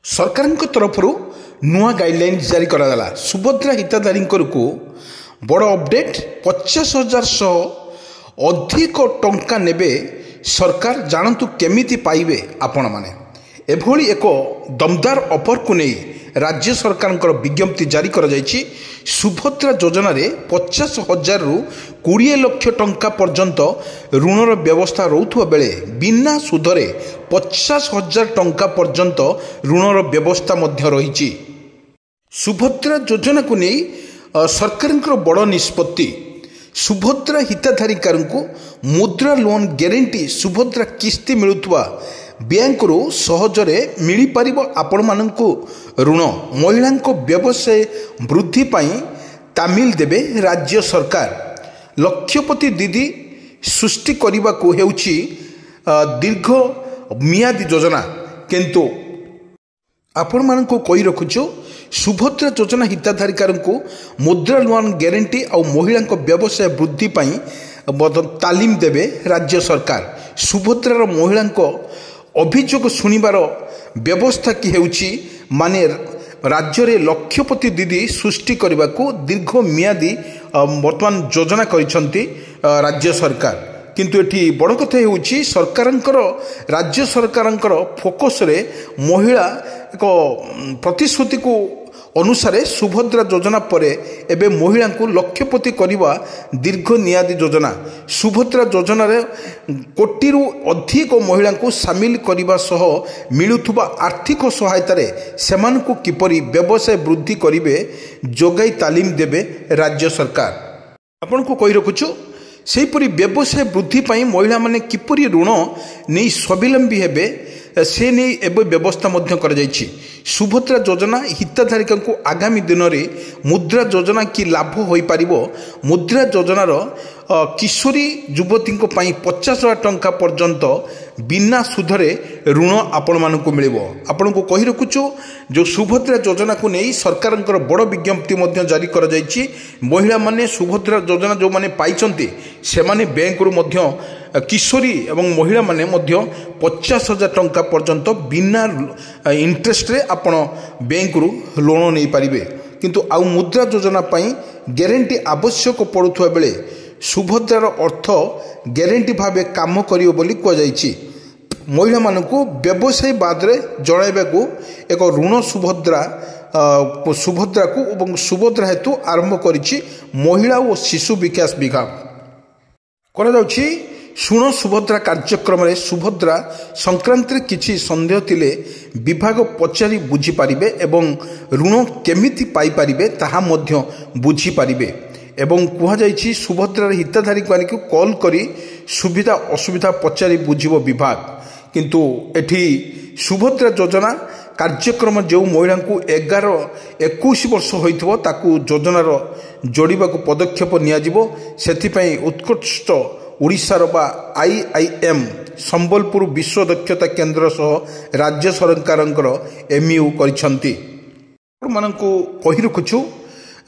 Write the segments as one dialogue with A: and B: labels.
A: सरकार तरफ नुआ गाइडलाइन जारी कराला सुभद्रा हिताधारी को बड़ अपडेट 50,000 सह अधिक टंका नेबे सरकार जानतु केमिति पाइबे आपण माने एभली एक दमदार ऑफर को नहीं राज्य सरकार विज्ञप्ति जारी कर सुभद्रा योजना रे 50,000 रु 20 लाख टंका पर्यंत ऋणर व्यवस्था रोथुवा बेले बिना सुधरे 50,000 टंका पर्यंत ऋणर व्यवस्था मध्य रही। सुभद्रा योजना को नहीं सरकार बड़ निष्पत्ति सुभद्रा हिताधारी को मुद्रा लोन ग्यारंटी सुभद्रा किस्ती मिलुवा बैंक रु सहजरे मिल पार आपण मानू ऋण महिला व्यवसाय वृद्धि पाई तामिल देबे राज्य सरकार लक्षपति दीदी सृष्टि करने को हेउछि दीर्घ मियादी योजना किंतु आपण मानू कही रखुछु सुभद्रा योजना हिताधारी को मुद्रा लोन ग्यारंटी और महिला व्यवसाय वृद्धि पाई तालीम देबे राज्य सरकार सुभद्रार महिला अभियोग शुणिबार व्यवस्था कि हेउछि माने राज्य रे लक्षपति दीदी सृष्टि करने को दीर्घ मियादी वर्तमान योजना करिसंती राज्य सरकार किंतु एठी बड़ कथा हेउछि सरकारंकर राज्य सरकारंकर फोकस रे महिला एक प्रतिश्रुति को अनुसार सुभद्रा योजना पर एबे महिला को लक्षपति करवा दीर्घ नियादी योजना सुभद्रा योजना रे कोटी रु अधिक महिला को सामिल करने सह मिलुथुबा आर्थिक सहायता रे सेमान को किपरि व्यवसाय वृद्धि करिवे जोगाई तालीम देबे राज्य सरकार आपन को कहि रखुछु सेहीपरि व्यवसाय वृद्धि पाई महिला माने किपरि ऋण नहीं स्वावलंबी हेबे से नहीं एवं व्यवस्था मध्य कर जाइछि। सुभद्रा योजना हिताधारी को आगामी दिन में मुद्रा योजना की लाभ हो पारिबो मुद्रा योजनार किशोरी युवती 50,000 टंका पर्यंत बिना सुधरे ऋण आपण मानक मिलिबो आपण को कही रखुछु जो सुभद्रा योजना को नहीं सरकार बड़ विज्ञप्ति मध्य जारी कर जाइछि महिला माने सुभद्रा योजना जो माने पाइचंती से माने बैंक रु मध्य किशोरी एवं महिला माने मध्य 50,000 टंका पर्यंत बिना इंटरेस्ट रे आपण बैंक रु लोन नहीं पारिबे किंतु आउ मुद्रा योजना पाई ग्यारंटी आवश्यक पड़ुथुवा बेले सुभद्रार अर्थ ग्यारंटी भाव काम करियो बोली कह जाइछि महिला मानकु व्यवसाय बाद रे जणाइबा को एक ऋण सुभद्रा को एवं सुभद्रा हेतु आरंभ करिछि महिला और शिशु विकास विभाग करा जाउछि शुण सुभद्रा कार्यक्रम रे सुभद्रा संक्रांत किछि संदेह थिले विभाग पचारि बुझी पारिबे एवं ऋण केमिति पाई पारिबे ताहा मध्य बुझी पारिबे एवं कह जाइछि सुभद्रार हिताधारी को कॉल करी सुविधा असुविधा पचारि बुझिबो विभाग किंतु एठी सुभद्रा योजना कार्यक्रम जो महिला को 11-21 वर्ष होइथिबो ताकू योजनार जोड़िबा को पदक्षेप नियाजिबो सेथिपई उत्कृष्ट ओडिशार बा IIM संबलपुर विश्व दक्षता केंद्र सह राज्य सरकारंकर MU करिसंती मानकु कहि रखुछु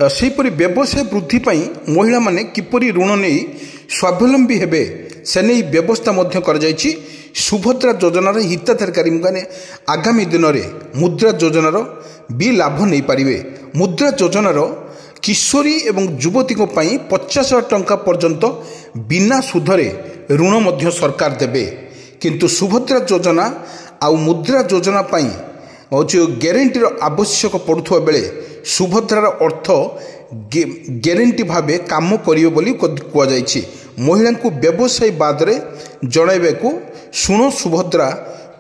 A: सेहीपरि व्यवसाय वृद्धि पाई महिला माने किपरि ऋण नहीं स्वावलंबी हेबे से नहीं व्यवस्था मध्य कर जाइछि सुभद्रा योजनार हिताधारी माने आगामी दिन में मुद्रा योजनार भी लाभ नहीं पारिबे मुद्रा योजनार किशोरी एवं युवती 50,000 टंका पर्यंत बिना सुधरे ऋण मध्य सरकार देबे किंतु सुभद्रा योजना आउ मुद्रा योजना पाई जो ग्यारंटी आवश्यक पड़ुथुवा बेले सुभद्रार अर्थ ग्यारंटी भावे काम करियो बोली कह जाइछि महिला को व्यवसाय बाद रे जणाइबा को शुण सुभद्रा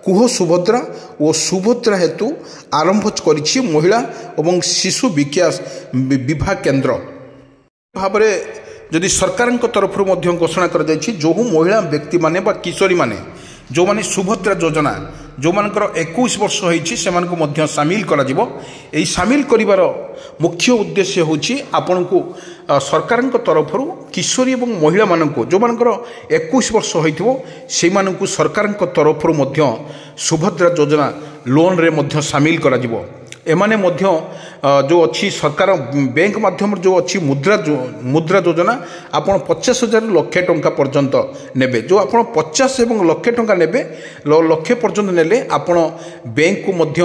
A: कुह सुभद्रा और सुभद्रा हेतु आरंभ करिछि महिला एवं शिशु विकास विभाग केंद्र भाव जदि सरकार तरफ घोषणा कर जो महिला व्यक्ति माने बा किशोरी माने जो माने सुभद्रा योजना जो मानकर 21 वर्ष होइछि सेमानकु मध्य सामिल करा जिवो एई सामिल करिवार मुख्य उद्देश्य होछि आपन को सरकार तरफ किशोरी एवं महिला मानकु जो मानकर 21 वर्ष होइथिबो से मानकु सरकार तरफ मध्य सुभद्रा योजना लोन रे मध्य सामिल करा जिवो एमाने मध्य जो अच्छी सरकार बैंक माध्यम जो अच्छी मुद्रा योजना आपण 50,000 लक्ष टंका पर्यंत नेबे जो आपण 50 एवं लक्ष टंका नेबे लक्ष पर्यंत नेले आपण बैंक को मध्य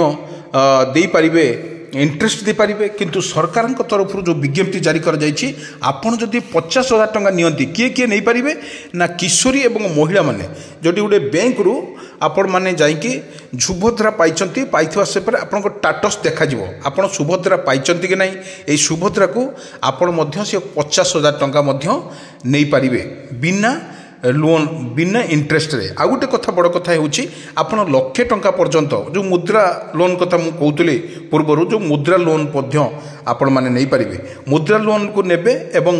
A: ଦେଇପାରିବେ इंटरेस्ट दे पारिबे किंतु सरकार तरफ जो विज्ञप्ति जारी कर जाइछि आपण जदि 50,000 टंका नियंती किए किए नहीं पारिबे ना किशोरी एवं महिला माने जोटी गोटे बैंक रु आपण माने जाइकी सुभद्रा पाइचंती पाइथवा से पर आपण को स्टेटस देखा जिवो आपण सुभद्रा पाइचंती कि नहीं ए सुभद्रा को आपण मध्य से 50,000 टंका मध्य नहीं पारिबे बिना लोन बिना इंटरेस्ट रे आ गोटे कथा बड़ कथा होची आपण लक्षे टंका पर्यंत जो मुद्रा लोन कथा मु कहतली पूर्व जो मुद्रा लोन मध्य आपण माने नहीं पारिबे मुद्रा लोन को नेबे एवं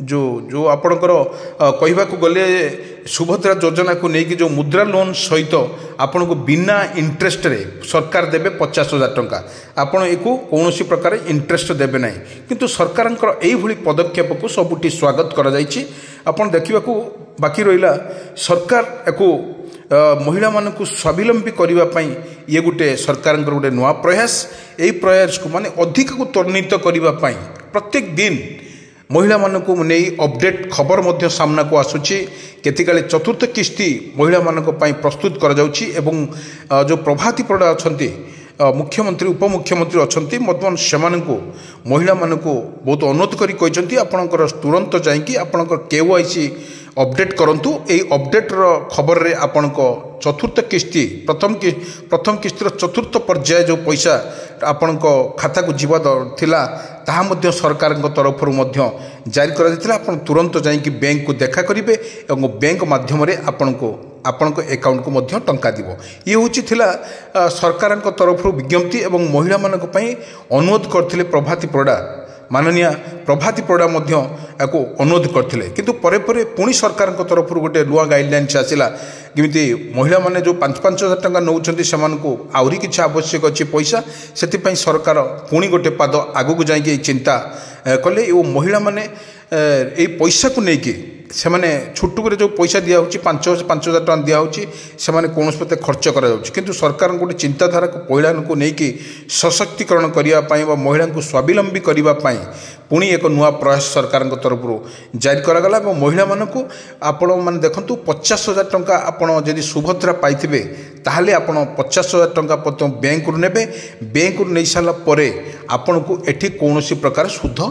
A: जो जो आपणकर कहवा गले सुभद्रा योजना को लेकिन जो मुद्रा लोन सहित आपण को बिना इंटरेस्ट रे सरकार देबे 50,000 टंका आपण एको कौनसी प्रकार इंटरेस्ट देबे नहीं किंतु सरकार यही पदक्षेप को सबुठी स्वागत करा जायछि आपण देखिबा को बाकी रहिला सरकार एको महिला मान को स्वावलंबी करने ये गोटे सरकार गोटे नुआ प्रयास यही प्रयास को माने अधिक को त्वरित करने प्रत्येक दिन महिला मान को नहीं अपडेट खबर मध्य सामना को आसूची केतिकाले चतुर्थ किस्ती महिला मान प्रस्तुत करा जाउची एवं जो प्रभाती पड़ा अछंती मुख्यमंत्री उपमुख्यमंत्री अछंती वर्तमान सेमान को महिला मान को बहुत अनुरोध करी कहचंती आपणकर तुरंत जाइकी आपणकर KYC अपडेट करंतु ए अपडेट खबर रे आपण को चतुर्थ किस्ती प्रथम किस्तीर चतुर्थ पर्याय जो पैसा आपण को खाता को जीवा थिला ताहा मध्य सरकार तरफ जारी करा दिथिला आपण तुरंत जाइकी बैंक को देखा करिवे एवं बैंक माध्यम रे आपण को अकाउंट को मध्य टंका दिबो ये होची थिला सरकार तरफ विज्ञप्ति एवं महिला मानक पई अनुरोध करथिले प्रभाती पड़ा माननीय प्रभाती पड़ा को अनुरोध करते किंतु परे परे पुणी सरकार तरफ गोटे नुआ गाइडलाइंस आसला किमिति महिला माने जो 5,000 टंका नौचंती सेमान को आउरी किछि आवश्यक अच्छी पैसा से सरकार पुणी गोटे पाद आगू जाइए चिंता कले वो महिला माने ये पैसा को लेकिन से माने छुटुक जो पैसा दिया होची 5,000 टंका दिया होची से माने कौन पते खर्च करा जाउची किंतु सरकार गोटे चिंताधारा को महिला को लेकिन सशक्तिकरण करने महिला को स्वावलंबी करने पुणी एक नुआ प्रयास सरकार तरफ जारी करागला और महिला मानक आपण मैंने देखु 50,000 टंका आपण यदि सुभद्रा पाइबे ताहले आपण 50,000 टंका प्रथम बैंक रु नेबे बैंक रु नहीं सारा परे आपण को एठी कौनसी प्रकार शुद्ध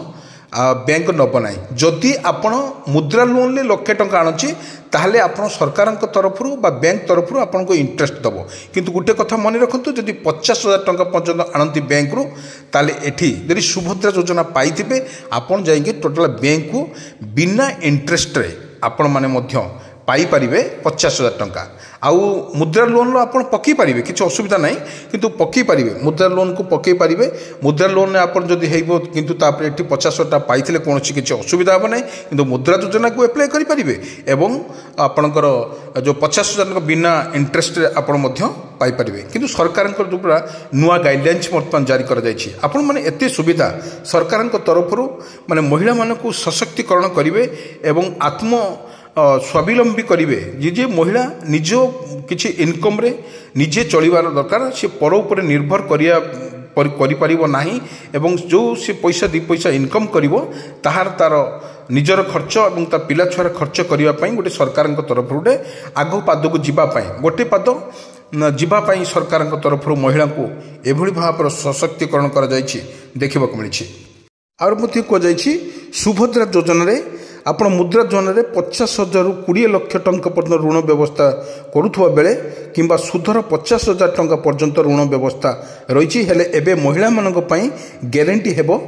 A: बैंक नब ना जदि आपण मुद्रा लोन ले लक्षे टंका आणुची ताहले आपण सरकार तरफ बैंक तरफ आपण को इंटरेस्ट दब किंतु गोटे कथा मन रखु जदि 50,000 टंका पर्यंत आणती बैंक रु ताले एठी यदि सुभद्रा योजना पाइथिबे आपण जाइके टोटल बैंक को बिना इंटरेस्ट रे आपण माने मध्य पाई परिबे 50,000 टंका आउ मुद्रा लोन लो आपण पकई पारिबे किछ असुविधा नहीं किंतु पकई पारिबे मुद्रा लोन को पकई पारिबे मुद्रा लोन ने आपण जदि हेइबो किंतु तापर एठी 50,000 टका पाइथिले कोनोसी किछ असुविधा हो नहीं किंतु मुद्रा योजना को अप्लाई करि परिबे एवं आपणकर जो 50,000 टका बिना इंटरेस्ट रे आपण मध्य पाई परिबे किंतु सरकार जो पूरा नुआ गाइडलाइंस वर्तमान जारी करा जायछि आपण माने एते सुविधा सरकार तरफ माने महिला मान को सशक्तिकरण करिवे एवं आत्म स्वावलंबी करेंगे जे महिला निज किसी इनकम रे निजे चलवार दरकार से पर उपर निर्भर करिपारिबो नाही एवं जो से पैसा 2 पैसा इनकम करिवो ताहार तार निजर खर्च और तार पिला छुआर खर्च करने गोटे सरकार तरफ गोटे आग पाद को जीवाई गोटे पाद जीवाई सरकार तरफ महिला को एभली भाव सशक्तिकरण कर देखा मिली और कहुई सुभद्रा योजना आपण मुद्रा योजना रे 50,000 रु 20 लाख टंका पर्यंत ऋण व्यवस्था करुवा बेले किंबा सुधर 50,000 टंका पर्यंत ऋण व्यवस्था रही है एबे महिला मानक पई गारंटी हेबो।